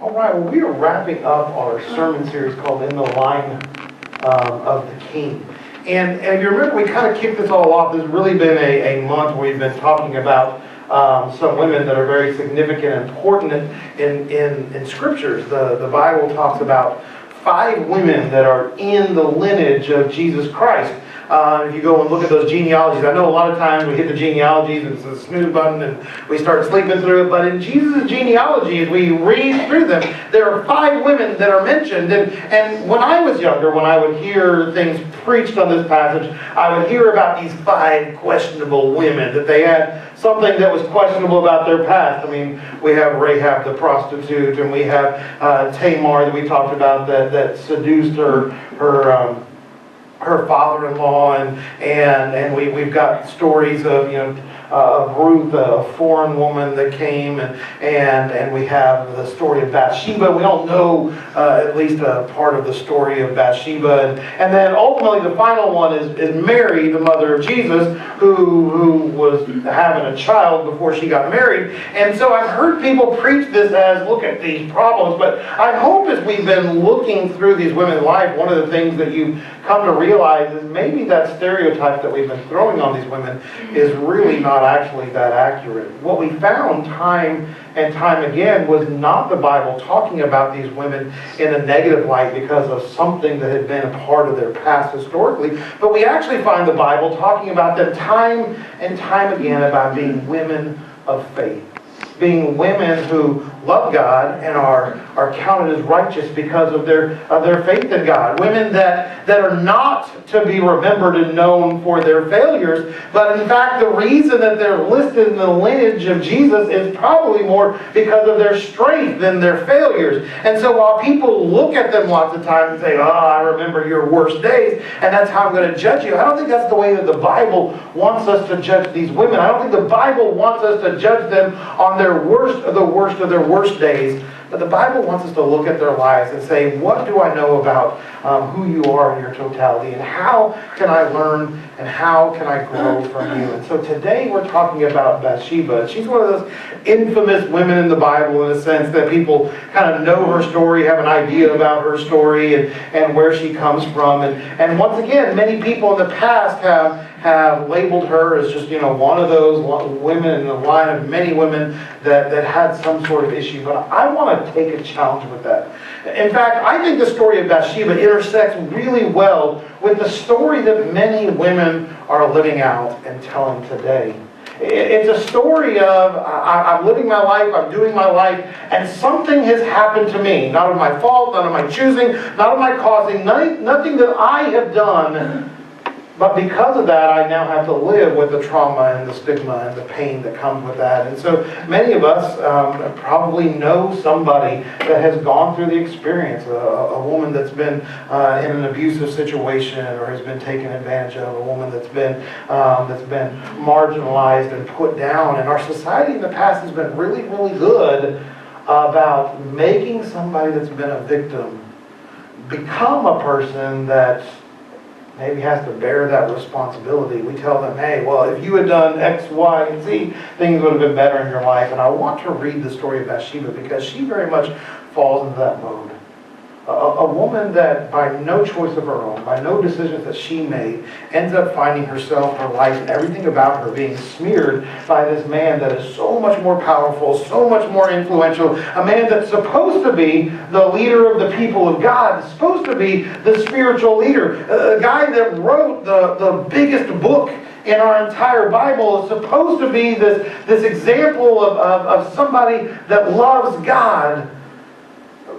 All right, well, we are wrapping up our sermon series called In the Line of the King. And if you remember, we kind of kicked this all off. This has really been a month where we've been talking about some women that are very significant and important in Scriptures. The Bible talks about 5 women that are in the lineage of Jesus Christ. If you go and look at those genealogies, I know a lot of times we hit the genealogies and it's a snooze button and we start sleeping through it, but in Jesus' genealogy, as we read through them, there are 5 women that are mentioned. And when I was younger, when I would hear things preached on this passage, I would hear about these 5 questionable women, that they had something that was questionable about their past. I mean, we have Rahab the prostitute, and we have Tamar that we talked about that seduced her father-in-law, and we've got stories of of Ruth, a foreign woman that came, and we have the story of Bathsheba. We don't know at least a part of the story of Bathsheba, and then ultimately the final one is Mary, the mother of Jesus, who was having a child before she got married. And so I've heard people preach this as, look at these problems, but I hope as we've been looking through these women's life, one of the things that you come to realize is maybe that stereotype that we've been throwing on these women is really not actually that accurate. What we found time and time again was not the Bible talking about these women in a negative light because of something that had been a part of their past historically, but we actually find the Bible talking about them time and time again about being women of faith. Being women who love God and are counted as righteous because of their faith in God. Women that are not to be remembered and known for their failures, but in fact the reason that they're listed in the lineage of Jesus is probably more because of their strength than their failures. And so while people look at them lots of times and say, oh, I remember your worst days, and that's how I'm going to judge you, I don't think that's the way that the Bible wants us to judge these women. I don't think the Bible wants us to judge them on their worst of their worst days. But the Bible wants us to look at their lives and say, what do I know about who you are in your totality? And how can I learn and how can I grow from you? And so today we're talking about Bathsheba. She's one of those infamous women in the Bible in a sense that people kind of know her story, have an idea about her story and where she comes from. And once again, many people in the past have labeled her as just, one of those women in the line of many women that had some sort of issue. But I want to take a challenge with that. In fact, I think the story of Bathsheba intersects really well with the story that many women are living out and telling today. It's a story of, I'm living my life, I'm doing my life, and something has happened to me. Not of my fault, not of my choosing, not of my causing, nothing that I have done. But because of that, I now have to live with the trauma and the stigma and the pain that comes with that. And so many of us probably know somebody that has gone through the experience. A woman that's been in an abusive situation or has been taken advantage of. A woman that's been marginalized and put down. And our society in the past has been really, really good about making somebody that's been a victim become a person that maybe has to bear that responsibility. We tell them, hey, well, if you had done X, Y, and Z, things would have been better in your life. And I want to read the story of Bathsheba because she very much falls into that mode. A woman that by no choice of her own, by no decisions that she made, ends up finding herself, her life, and everything about her being smeared by this man that is so much more powerful, so much more influential, a man that's supposed to be the leader of the people of God, supposed to be the spiritual leader, a guy that wrote the biggest book in our entire Bible is supposed to be this example of somebody that loves God.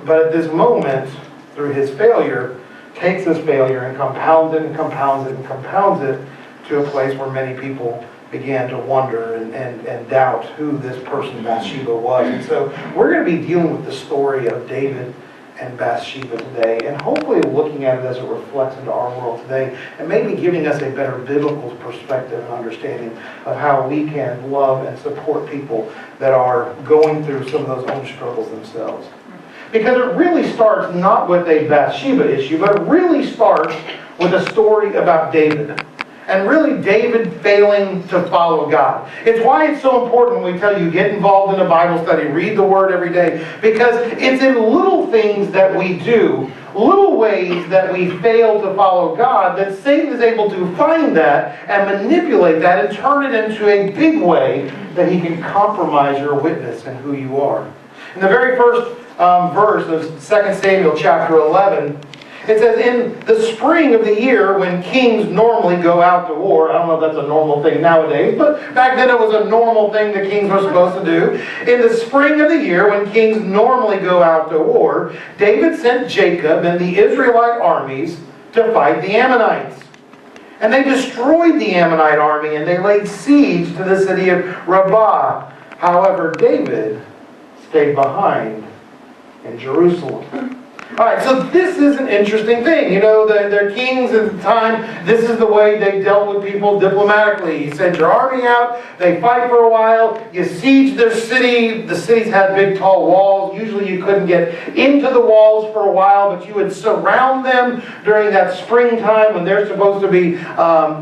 But at this moment, through his failure, takes this failure and compounds it and compounds it and compounds it to a place where many people began to wonder and doubt who this person Bathsheba was. And so we're going to be dealing with the story of David and Bathsheba today, and hopefully looking at it as it reflects into our world today, and maybe giving us a better biblical perspective and understanding of how we can love and support people that are going through some of those own struggles themselves. Because it really starts not with a Bathsheba issue, but it really starts with a story about David. And and really David failing to follow God. It's why it's so important when we tell you get involved in a Bible study, read the Word every day, because it's in little things that we do, little ways that we fail to follow God, that Satan is able to find that and manipulate that and turn it into a big way that he can compromise your witness and who you are. In the very first verse of 2 Samuel chapter 11, it says, in the spring of the year when kings normally go out to war, I don't know if that's a normal thing nowadays, but back then it was a normal thing the kings were supposed to do. In the spring of the year when kings normally go out to war, David sent Jacob and the Israelite armies to fight the Ammonites. And they destroyed the Ammonite army and they laid siege to the city of Rabbah. However, David stayed behind in Jerusalem. Alright, so this is an interesting thing. You know, their kings at the time, this is the way they dealt with people diplomatically. You send your army out, they fight for a while, you siege their city. The cities had big tall walls. Usually you couldn't get into the walls for a while, but you would surround them during that springtime when they're supposed to be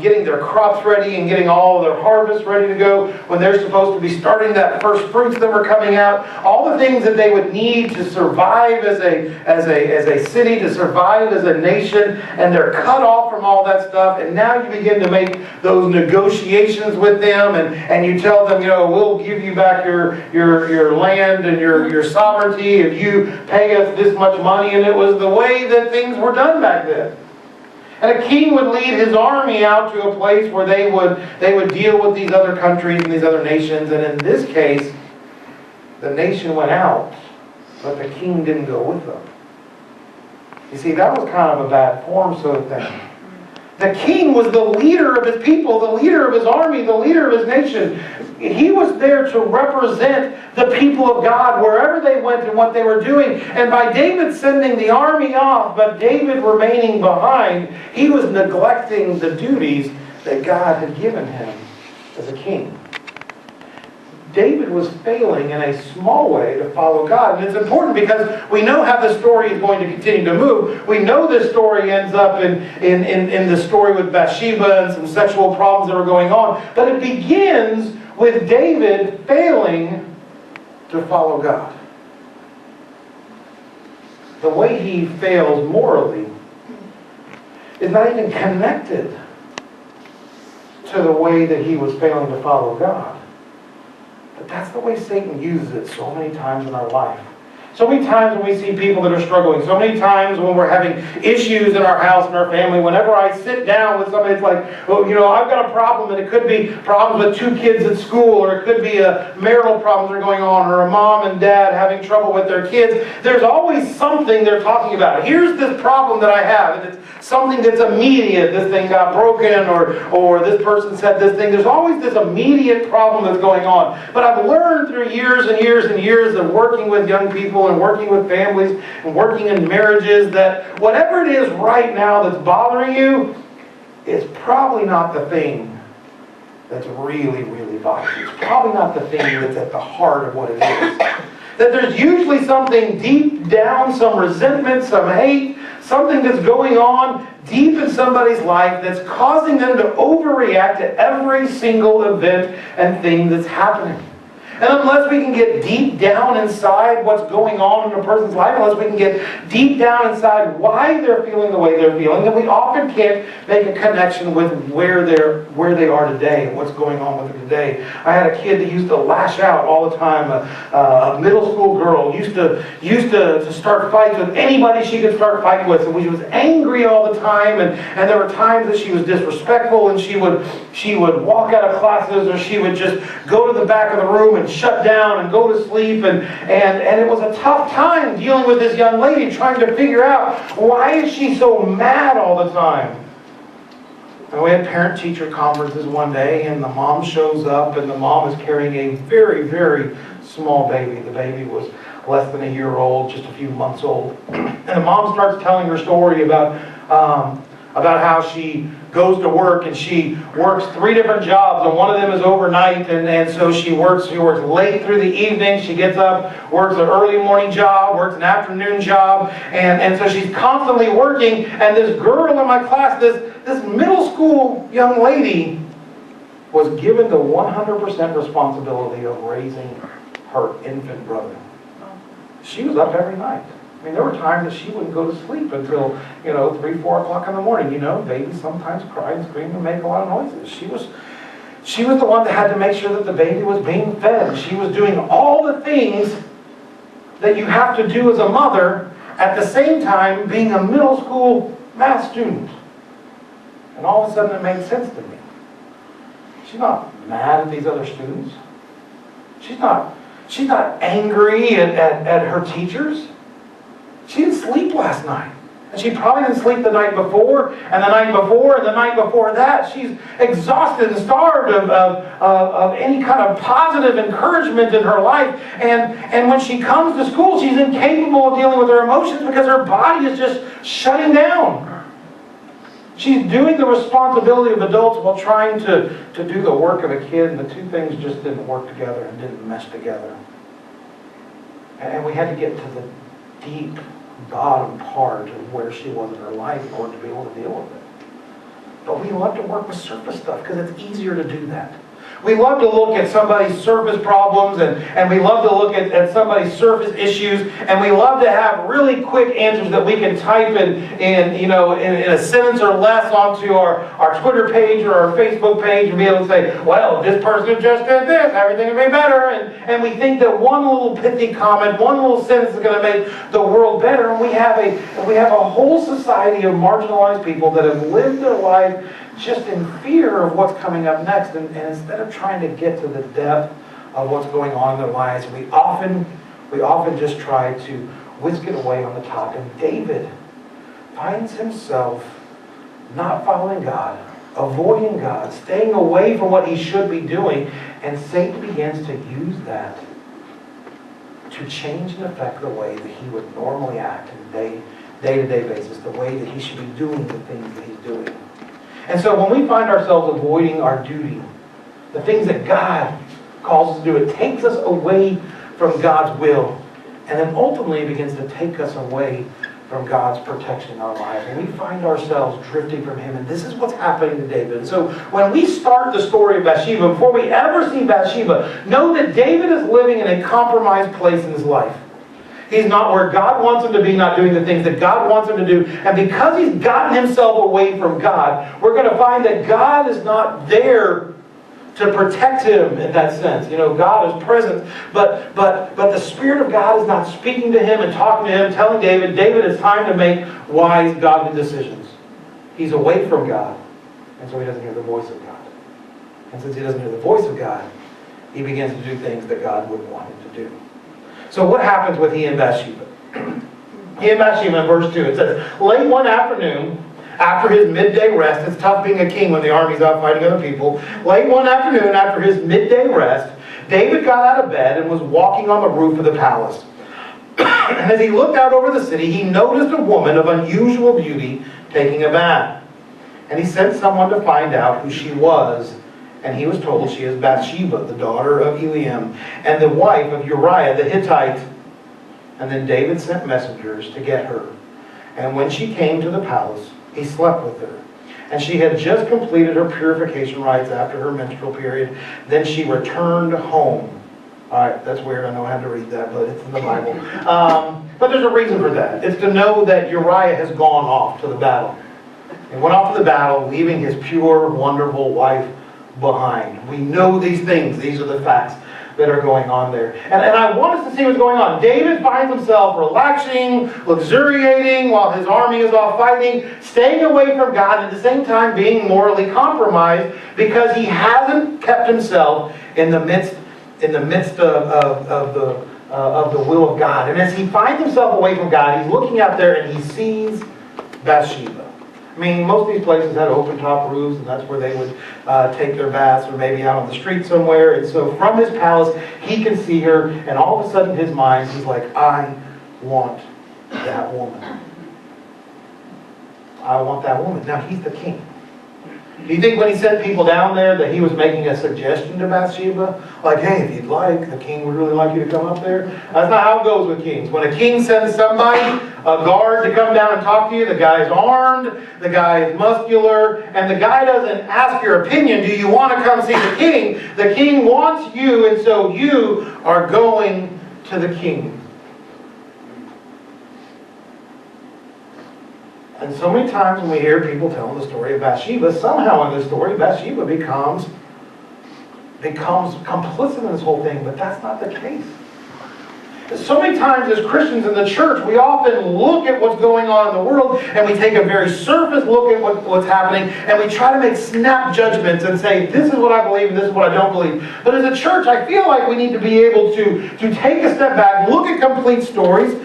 getting their crops ready and getting all of their harvests ready to go, when they're supposed to be starting that first fruits that were coming out, all the things that they would need to survive as a city, to survive as a nation, and they're cut off from all that stuff. And now you begin to make those negotiations with them, and you tell them, you know, we'll give you back your land and your sovereignty if you pay us this much money. And it was the way that things were done back then. And a king would lead his army out to a place where they would deal with these other countries and these other nations. And in this case, the nation went out, but the king didn't go with them. You see, that was kind of a bad form sort of thing. The king was the leader of his people, the leader of his army, the leader of his nation. He was there to represent the people of God wherever they went and what they were doing. And by David sending the army off, but David remaining behind, he was neglecting the duties that God had given him as a king. David was failing in a small way to follow God. And it's important because we know how the story is going to continue to move. We know this story ends up in the story with Bathsheba and some sexual problems that were going on. But it begins with David failing to follow God. The way he fails morally is not even connected to the way that he was failing to follow God. But that's the way Satan uses it so many times in our life. So many times when we see people that are struggling, so many times when we're having issues in our house and our family, whenever I sit down with somebody, it's like, well, you know, I've got a problem, and it could be problems with 2 kids at school, or it could be a marital problems that are going on, or a mom and dad having trouble with their kids. There's always something they're talking about. Here's this problem that I have, and it's something that's immediate. This thing got broken, or this person said this thing. There's always this immediate problem that's going on. But I've learned through years and years and years of working with young people and working with families and working in marriages that whatever it is right now that's bothering you is probably not the thing that's really, really bothering you. It's probably not the thing that's at the heart of what it is. That there's usually something deep down, some resentment, some hate, something that's going on deep in somebody's life that's causing them to overreact to every single event and thing that's happening. And unless we can get deep down inside what's going on in a person's life, unless we can get deep down inside why they're feeling the way they're feeling, then we often can't make a connection with where they are today and what's going on with them today. I had a kid that used to lash out all the time. A middle school girl used to start fights with anybody she could start fighting with, and she was angry all the time. And there were times that she was disrespectful, and she would walk out of classes, or she would just go to the back of the room and shut down and go to sleep, and it was a tough time dealing with this young lady, trying to figure out why is she so mad all the time. And we had parent-teacher conferences one day, and the mom shows up, and the mom is carrying a very, very small baby. The baby was less than a year old, just a few months old. And the mom starts telling her story about about how she goes to work and she works 3 different jobs, and one of them is overnight, and so she works late through the evening. She gets up, works an early morning job, works an afternoon job, and so she's constantly working. And this girl in my class, this middle school young lady, was given the 100% responsibility of raising her infant brother. She was up every night. I mean, there were times that she wouldn't go to sleep until, 3, 4 o'clock in the morning. Babies sometimes cry and scream and make a lot of noises. She was the one that had to make sure that the baby was being fed. She was doing all the things that you have to do as a mother, at the same time being a middle school math student. And all of a sudden it made sense to me. She's not mad at these other students. She's not angry at her teachers. She didn't sleep last night. And she probably didn't sleep the night before, and the night before, and the night before that. She's exhausted and starved of any kind of positive encouragement in her life. And when she comes to school, she's incapable of dealing with her emotions because her body is just shutting down. She's doing the responsibility of adults while trying to do the work of a kid, and the two things just didn't work together and didn't mesh together. And we had to get to the deep bottom part of where she was in her life in order to be able to deal with it. But we love to work with surface stuff because it's easier to do that. We love to look at somebody's surface problems, and we love to look at somebody's surface issues, and we love to have really quick answers that we can type in a sentence or less onto our Twitter page or our Facebook page and be able to say, well, this person just did this, everything will be better. And we think that one little pithy comment, one little sentence is going to make the world better. And we have a whole society of marginalized people that have lived their life just in fear of what's coming up next, and instead of trying to get to the depth of what's going on in their lives, we often just try to whisk it away on the top. And David finds himself not following God, avoiding God, staying away from what he should be doing, and Satan begins to use that to change and affect the way that he would normally act on a day-to-day basis, the way that he should be doing the things that he's doing. And so when we find ourselves avoiding our duty, the things that God calls us to do, it takes us away from God's will. And then ultimately it begins to take us away from God's protection in our lives. And we find ourselves drifting from Him. And this is what's happening to David. And so when we start the story of Bathsheba, before we ever see Bathsheba, know that David is living in a compromised place in his life. He's not where God wants him to be, not doing the things that God wants him to do. And because he's gotten himself away from God, we're going to find that God is not there to protect him in that sense. God is present, but the Spirit of God is not speaking to him and talking to him, telling David, it's time to make wise, godly decisions. He's away from God, and so he doesn't hear the voice of God. And since he doesn't hear the voice of God, he begins to do things that God wouldn't want him to do. So what happens with he and Bathsheba? He and Bathsheba in verse 2, it says, late one afternoon, after his midday rest, it's tough being a king when the army's out fighting other people. Late one afternoon, after his midday rest, David got out of bed and was walking on the roof of the palace. And as he looked out over the city, he noticed a woman of unusual beauty taking a bath. And he sent someone to find out who she was. And he was told she is Bathsheba, the daughter of Eliam, and the wife of Uriah the Hittite. And then David sent messengers to get her. And when she came to the palace, he slept with her. And she had just completed her purification rites after her menstrual period. Then she returned home. All right, that's weird. I know I had to read that, but it's in the Bible. But there's a reason for that. It's to know that Uriah has gone off to the battle. He went off to the battle, leaving his pure, wonderful wife behind. We know these things. These are the facts that are going on there. And I want us to see what's going on. David finds himself relaxing, luxuriating while his army is off fighting, staying away from God, and at the same time being morally compromised because he hasn't kept himself in the midst of the will of God. And as he finds himself away from God, he's looking out there and he sees Bathsheba. I mean, most of these places had open top roofs, and that's where they would take their baths, or maybe out on the street somewhere. And so from his palace, he can see her, and all of a sudden in his mind, he's like, I want that woman. I want that woman. Now, he's the king. Do you think when he sent people down there that he was making a suggestion to Bathsheba? Like, hey, if you'd like, the king would really like you to come up there? That's not how it goes with kings. When a king sends somebody, a guard, to come down and talk to you, the guy's armed, the guy is muscular, and the guy doesn't ask your opinion, do you want to come see the king? The king wants you, and so you are going to the king. And so many times when we hear people telling the story of Bathsheba, somehow in this story, Bathsheba becomes complicit in this whole thing, but that's not the case. So many times as Christians in the church, we often look at what's going on in the world, and we take a very surface look at what's happening, and we try to make snap judgments and say, this is what I believe and this is what I don't believe. But as a church, I feel like we need to be able to take a step back, look at complete stories,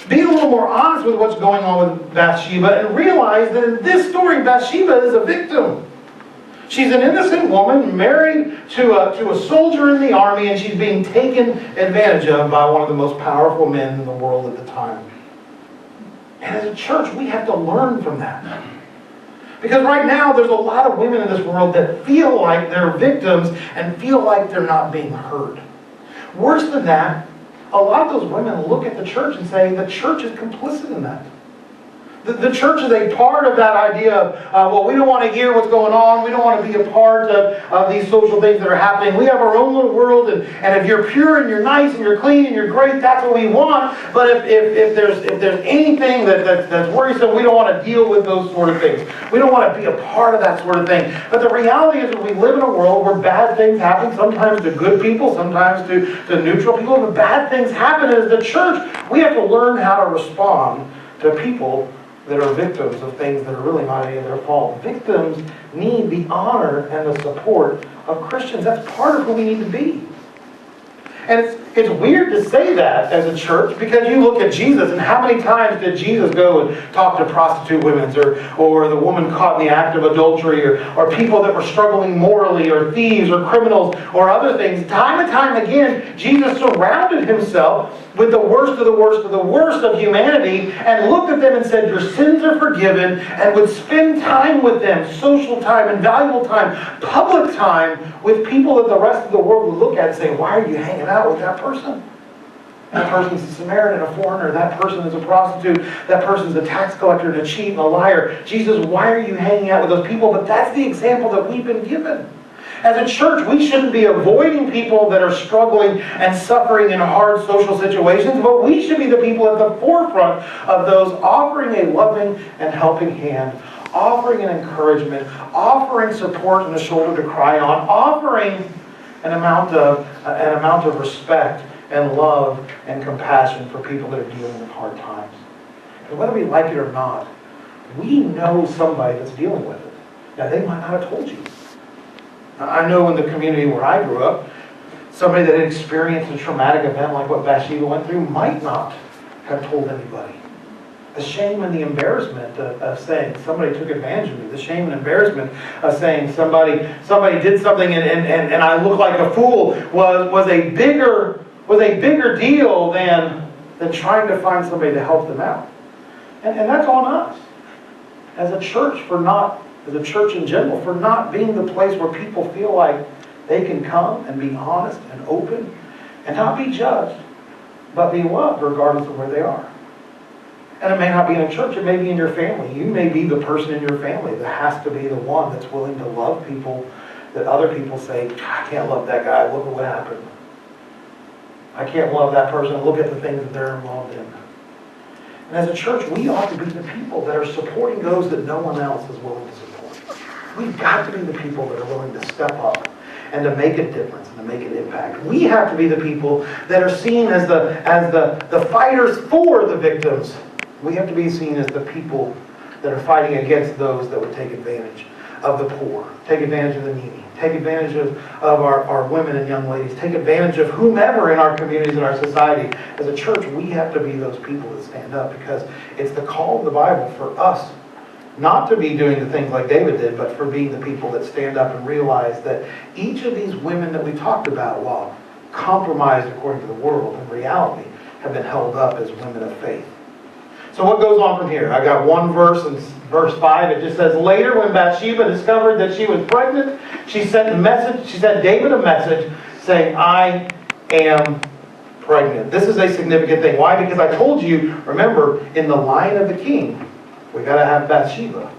be a little more honest with what's going on with Bathsheba, and realize that in this story, Bathsheba is a victim. She's an innocent woman married to a soldier in the army, and she's being taken advantage of by one of the most powerful men in the world at the time. And as a church, we have to learn from that. Because right now, there's a lot of women in this world that feel like they're victims and feel like they're not being heard. Worse than that, a lot of those women look at the church and say, the church is complicit in that. The church is a part of that idea of, well, we don't want to hear what's going on. We don't want to be a part of these social things that are happening. We have our own little world, and if you're pure and you're nice and you're clean and you're great, that's what we want. But if there's anything that's worrisome, we don't want to deal with those sort of things. We don't want to be a part of that sort of thing. But the reality is that we live in a world where bad things happen, sometimes to good people, sometimes to neutral people. But bad things happen, as the church, we have to learn how to respond to people that are victims of things that are really not any of their fault. Victims need the honor and the support of Christians. That's part of who we need to be. And it's weird to say that as a church, because you look at Jesus, and how many times did Jesus go and talk to prostitute women, or the woman caught in the act of adultery, or people that were struggling morally, or thieves, or criminals, or other things. Time and time again, Jesus surrounded himself with the worst of the worst of the worst of humanity, and looked at them and said, your sins are forgiven, and would spend time with them, social time and valuable time, public time, with people that the rest of the world would look at and say, why are you hanging out with that person? That person's a Samaritan, a foreigner. That person is a prostitute. That person's a tax collector, and a cheat, and a liar. Jesus, why are you hanging out with those people? But that's the example that we've been given. As a church, we shouldn't be avoiding people that are struggling and suffering in hard social situations, but we should be the people at the forefront of those, offering a loving and helping hand, offering an encouragement, offering support and a shoulder to cry on, offering an amount of respect and love and compassion for people that are dealing with hard times. And whether we like it or not, we know somebody that's dealing with it. Now, they might not have told you. I know in the community where I grew up, somebody that had experienced a traumatic event like what Bathsheba went through might not have told anybody. The shame and the embarrassment of saying somebody took advantage of me. The shame and embarrassment of saying somebody did something and I look like a fool was a bigger deal than trying to find somebody to help them out. And that's on us as a church as a church in general, for not being the place where people feel like they can come and be honest and open and not be judged, but be loved regardless of where they are. And it may not be in a church, it may be in your family. You may be the person in your family that has to be the one that's willing to love people that other people say, I can't love that guy, look at what happened. I can't love that person, look at the things that they're involved in. And as a church, we ought to be the people that are supporting those that no one else is willing to support. We've got to be the people that are willing to step up and to make a difference and to make an impact. We have to be the people that are seen as the fighters for the victims. We have to be seen as the people that are fighting against those that would take advantage of the poor, take advantage of the needy, take advantage of our women and young ladies, take advantage of whomever in our communities and our society. As a church, we have to be those people that stand up, because it's the call of the Bible for us not to be doing the things like David did, but for being the people that stand up and realize that each of these women that we talked about, while compromised according to the world, in reality, have been held up as women of faith. So what goes on from here? I got one verse, in verse 5. It just says, later when Bathsheba discovered that she was pregnant, she sent David a message saying, I am pregnant. This is a significant thing. Why? Because I told you, remember, in the line of the king, we got to have Bathsheba.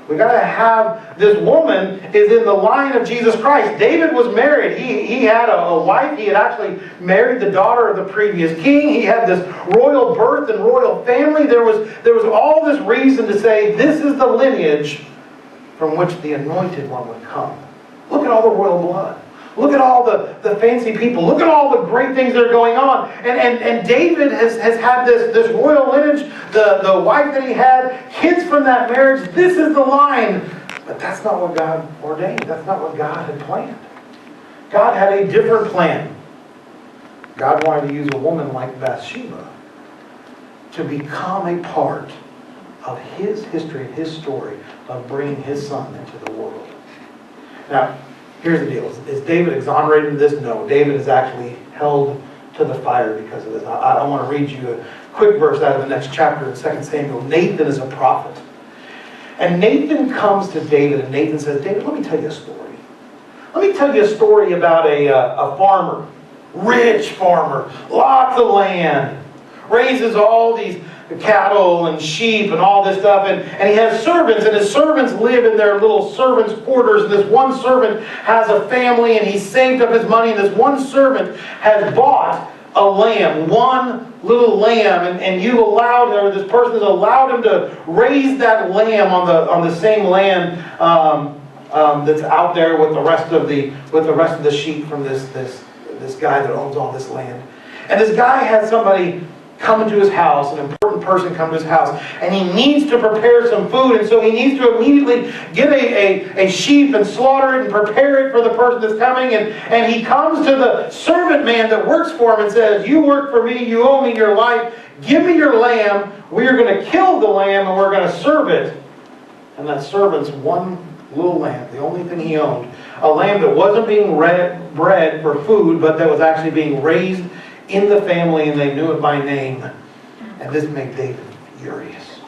We got to have, this woman is in the line of Jesus Christ. David was married. He had a wife. He had actually married the daughter of the previous king. He had this royal birth and royal family. There was all this reason to say, this is the lineage from which the anointed one would come. Look at all the royal blood. Look at all the fancy people. Look at all the great things that are going on. And David has had this royal lineage, the wife that he had, kids from that marriage. This is the line. But that's not what God ordained. That's not what God had planned. God had a different plan. God wanted to use a woman like Bathsheba to become a part of His history, His story of bringing His Son into the world. Now, here's the deal. Is David exonerated in this? No. David is actually held to the fire because of this. I want to read you a quick verse out of the next chapter in 2 Samuel. Nathan is a prophet. And Nathan comes to David, and Nathan says, David, let me tell you a story. Let me tell you a story about a farmer. Rich farmer. Lots of land. Raises all these cattle and sheep and all this stuff, and he has servants, and his servants live in their little servants' quarters, and this one servant has a family, and he's saved up his money, and this one servant has bought a lamb, one little lamb, and you allowed, or this person has allowed him to raise that lamb on the same land that's out there with the rest of the sheep from this guy that owns all this land. And this guy has somebody come into his house, an important person come to his house, and he needs to prepare some food, and so he needs to immediately get a sheep and slaughter it and prepare it for the person that's coming, and he comes to the servant man that works for him and says, you work for me, you owe me your life, give me your lamb, we are going to kill the lamb and we're going to serve it. And that servant's one little lamb, the only thing he owned, a lamb that wasn't being bred for food, but that was actually being raised in the family, and they knew it by name. And this made David furious.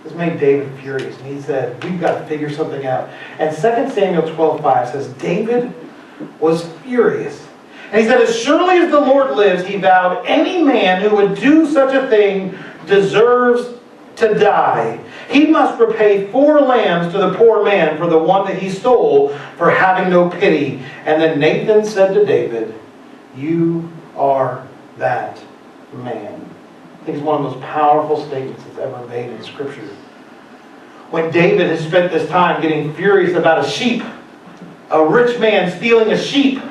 This made David furious. And he said, we've got to figure something out. And 2 Samuel 12:5 says, David was furious. And he said, as surely as the Lord lives, he vowed, any man who would do such a thing deserves to die. He must repay 4 lambs to the poor man for the one that he stole, for having no pity. And then Nathan said to David, you are that man. I think it's one of the most powerful statements that's ever made in Scripture. When David has spent this time getting furious about a sheep, a rich man stealing a sheep,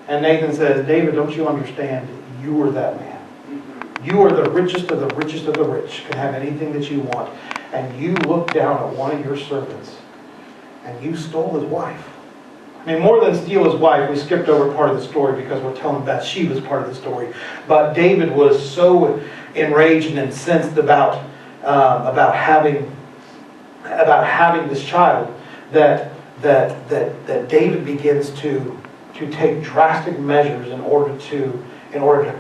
and Nathan says, David, don't you understand? You are that man. You are the richest of the richest of the rich. Can have anything that you want. And you look down at one of your servants, and you stole his wife. I mean, more than steal his wife, we skipped over part of the story because we're telling Bathsheba's part of the story. But David was so enraged and incensed about having this child that David begins to take drastic measures in order to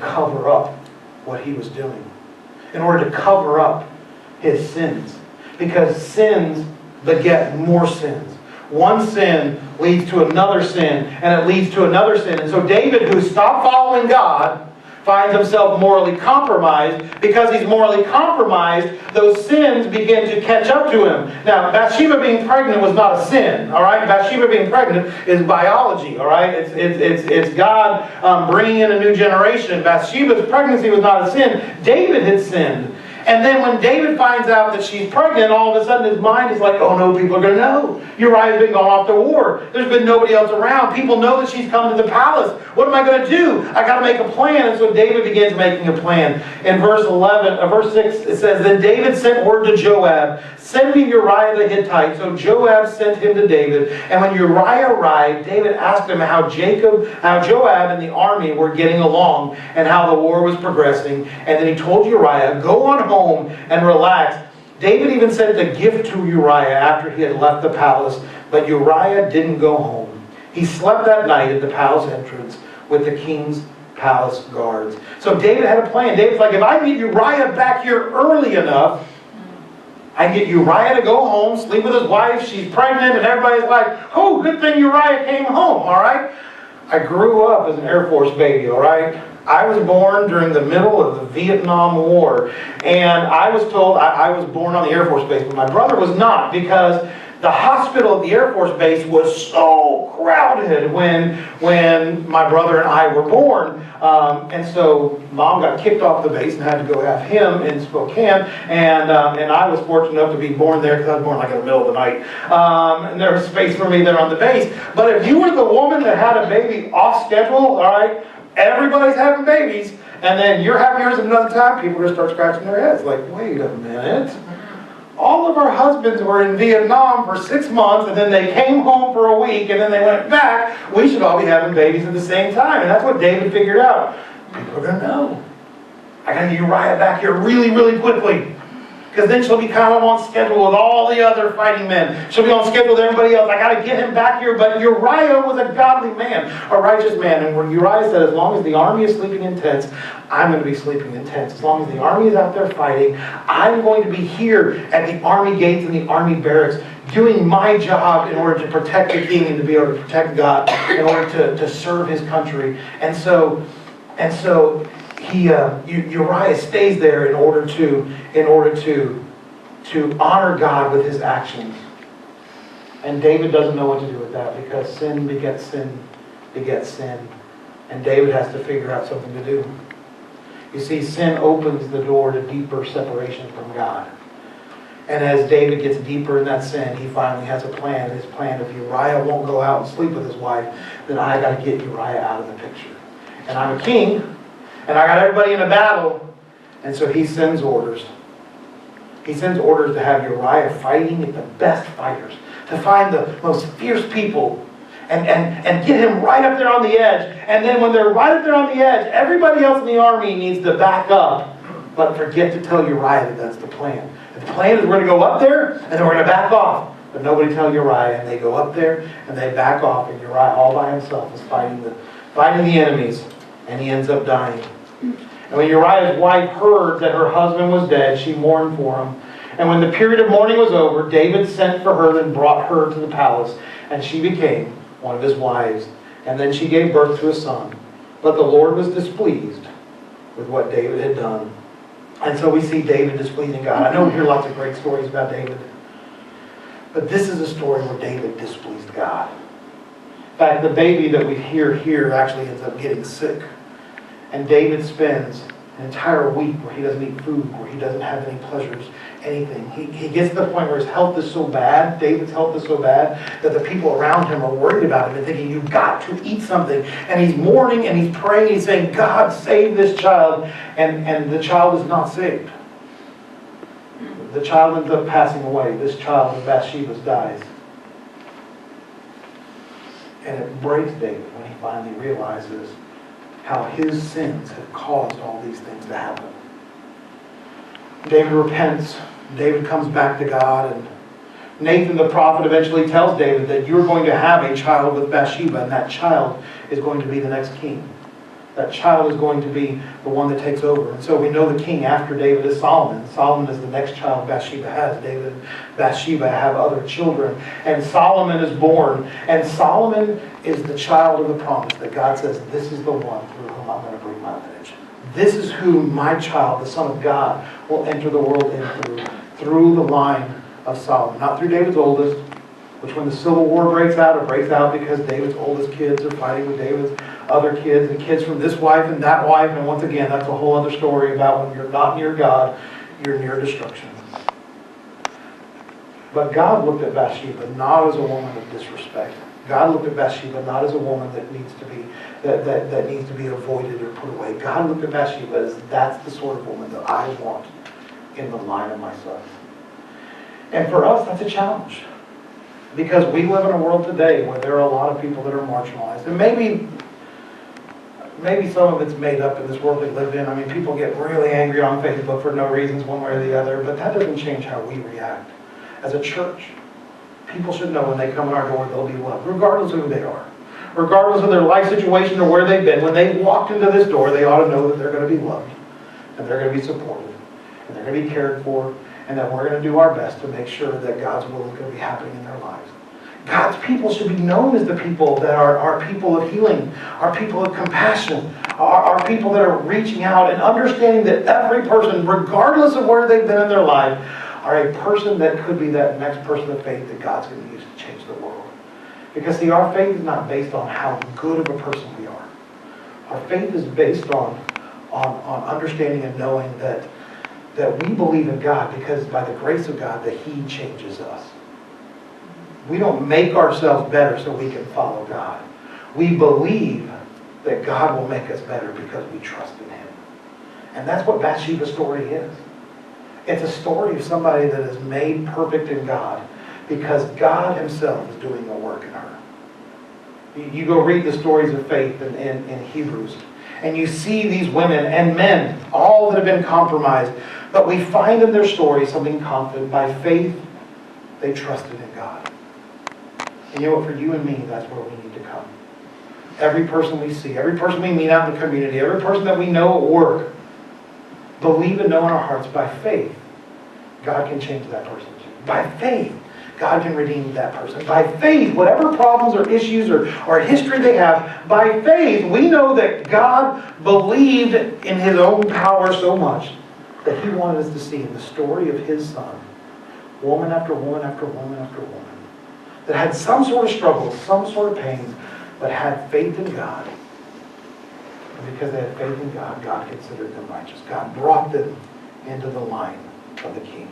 cover up what he was doing, in order to cover up his sins, because sins beget more sins. One sin leads to another sin, and it leads to another sin. And so David, who stopped following God, finds himself morally compromised. Because he's morally compromised, those sins begin to catch up to him. Now, Bathsheba being pregnant was not a sin, all right? Bathsheba being pregnant is biology, all right? It's God bringing in a new generation. Bathsheba's pregnancy was not a sin. David had sinned. And then when David finds out that she's pregnant, all of a sudden his mind is like, oh no, people are going to know. Uriah's been gone off to war. There's been nobody else around. People know that she's come to the palace. What am I going to do? I got to make a plan. And so David begins making a plan. In verse 6, it says, then David sent word to Joab, send me Uriah the Hittite. So Joab sent him to David. And when Uriah arrived, David asked him how Joab and the army were getting along and how the war was progressing. And then he told Uriah, go on home and relax. David even sent a gift to Uriah after he had left the palace, but Uriah didn't go home. He slept that night at the palace entrance with the king's palace guards. So David had a plan. David's like, if I get Uriah back here early enough, I get Uriah to go home, sleep with his wife, she's pregnant, and everybody's like, oh, good thing Uriah came home, all right? I grew up as an Air Force baby, all right? I was born during the middle of the Vietnam War, and I was told I was born on the Air Force base, but my brother was not, because the hospital at the Air Force base was so crowded when my brother and I were born. And so Mom got kicked off the base and had to go have him in Spokane. And I was fortunate enough to be born there because I was born like in the middle of the night. And there was space for me there on the base. But if you were the woman that had a baby off schedule, all right, everybody's having babies, and then you're having yours at another time, people are going to start scratching their heads. Like, wait a minute. All of our husbands were in Vietnam for 6 months, and then they came home for a week, and then they went back. We should all be having babies at the same time. And that's what David figured out. People are going to know. I got to get Uriah back here really, really quickly. Because then she'll be kind of on schedule with all the other fighting men. She'll be on schedule with everybody else. I got to get him back here. But Uriah was a godly man, a righteous man. And when Uriah said, as long as the army is sleeping in tents, I'm going to be sleeping in tents. As long as the army is out there fighting, I'm going to be here at the army gates and the army barracks doing my job in order to protect the king and to be able to protect God, in order to serve his country. And so Uriah stays there in order to honor God with his actions. And David doesn't know what to do with that, because sin begets sin begets sin. And David has to figure out something to do. You see, sin opens the door to deeper separation from God. And as David gets deeper in that sin, he finally has a plan. His plan, if Uriah won't go out and sleep with his wife, then I got to get Uriah out of the picture. And I'm a king, and I got everybody in a battle. And so he sends orders. He sends orders to have Uriah fighting with the best fighters, to find the most fierce people, and get him right up there on the edge. And then when they're right up there on the edge, everybody else in the army needs to back up, but forget to tell Uriah that that's the plan. The plan is we're going to go up there, and then we're going to back off. But nobody tell Uriah, and they go up there, and they back off, and Uriah all by himself is fighting the enemies, and he ends up dying. And when Uriah's wife heard that her husband was dead, she mourned for him. And when the period of mourning was over, David sent for her and brought her to the palace, and she became one of his wives. And then she gave birth to a son. But the Lord was displeased with what David had done. And so we see David displeasing God. I know we hear lots of great stories about David, but this is a story where David displeased God. In fact, the baby that we hear here actually ends up getting sick. And David spends an entire week where he doesn't eat food, where he doesn't have any pleasures, anything. He gets to the point where his health is so bad, David's health is so bad, that the people around him are worried about him and thinking, you've got to eat something. And he's mourning and he's praying, he's saying, God, save this child. And the child is not saved. The child ends up passing away. This child of Bathsheba's dies. And it breaks David when he finally realizes how his sins have caused all these things to happen. David repents. David comes back to God, and Nathan the prophet eventually tells David that you're going to have a child with Bathsheba, and that child is going to be the next king. That child is going to be the one that takes over. And so we know the king after David is Solomon. Solomon is the next child Bathsheba has. David and Bathsheba have other children. And Solomon is born. And Solomon is the child of the promise that God says, this is the one through whom I'm going to bring my lineage. This is who my child, the Son of God, will enter the world in through the line of Solomon. Not through David's oldest, which when the Civil War breaks out, it breaks out because David's oldest kids are fighting with David's other kids, and kids from this wife and that wife. And once again, that's a whole other story about when you're not near God, you're near destruction. But God looked at Bathsheba not as a woman of disrespect. God looked at Bathsheba not as a woman that needs to be that needs to be avoided or put away. God looked at Bathsheba as that's the sort of woman that I want in the line of my son. And for us, that's a challenge. Because we live in a world today where there are a lot of people that are marginalized. And maybe some of it's made up in this world we live in. I mean, people get really angry on Facebook for no reasons, one way or the other, but that doesn't change how we react. As a church, people should know when they come in our door, they'll be loved, regardless of who they are. regardless of their life situation or where they've been, when they walked into this door, they ought to know that they're going to be loved, and they're going to be supported, and they're going to be cared for, and that we're going to do our best to make sure that God's will is going to be happening in their lives. God's people should be known as the people that are people of healing, are people of compassion, are people that are reaching out and understanding that every person, regardless of where they've been in their life, are a person that could be that next person of faith that God's going to use to change the world. Because see, our faith is not based on how good of a person we are. Our faith is based on understanding and knowing that we believe in God because by the grace of God that He changes us. We don't make ourselves better so we can follow God. We believe that God will make us better because we trust in Him. And that's what Bathsheba's story is. It's a story of somebody that is made perfect in God because God Himself is doing a work in her. You go read the stories of faith in Hebrews, and you see these women and men, all that have been compromised, but we find in their stories something confident. By faith, they trusted in God. And you know what, for you and me, that's where we need to come. Every person we see, every person we meet out in the community, every person that we know at work, believe and know in our hearts, by faith, God can change that person. By faith, God can redeem that person. By faith, whatever problems or issues or history they have, by faith, we know that God believed in His own power so much that He wanted us to see in the story of His Son, woman after woman after woman after woman, that had some sort of struggles, some sort of pains, but had faith in God. And because they had faith in God, God considered them righteous. God brought them into the line of the King.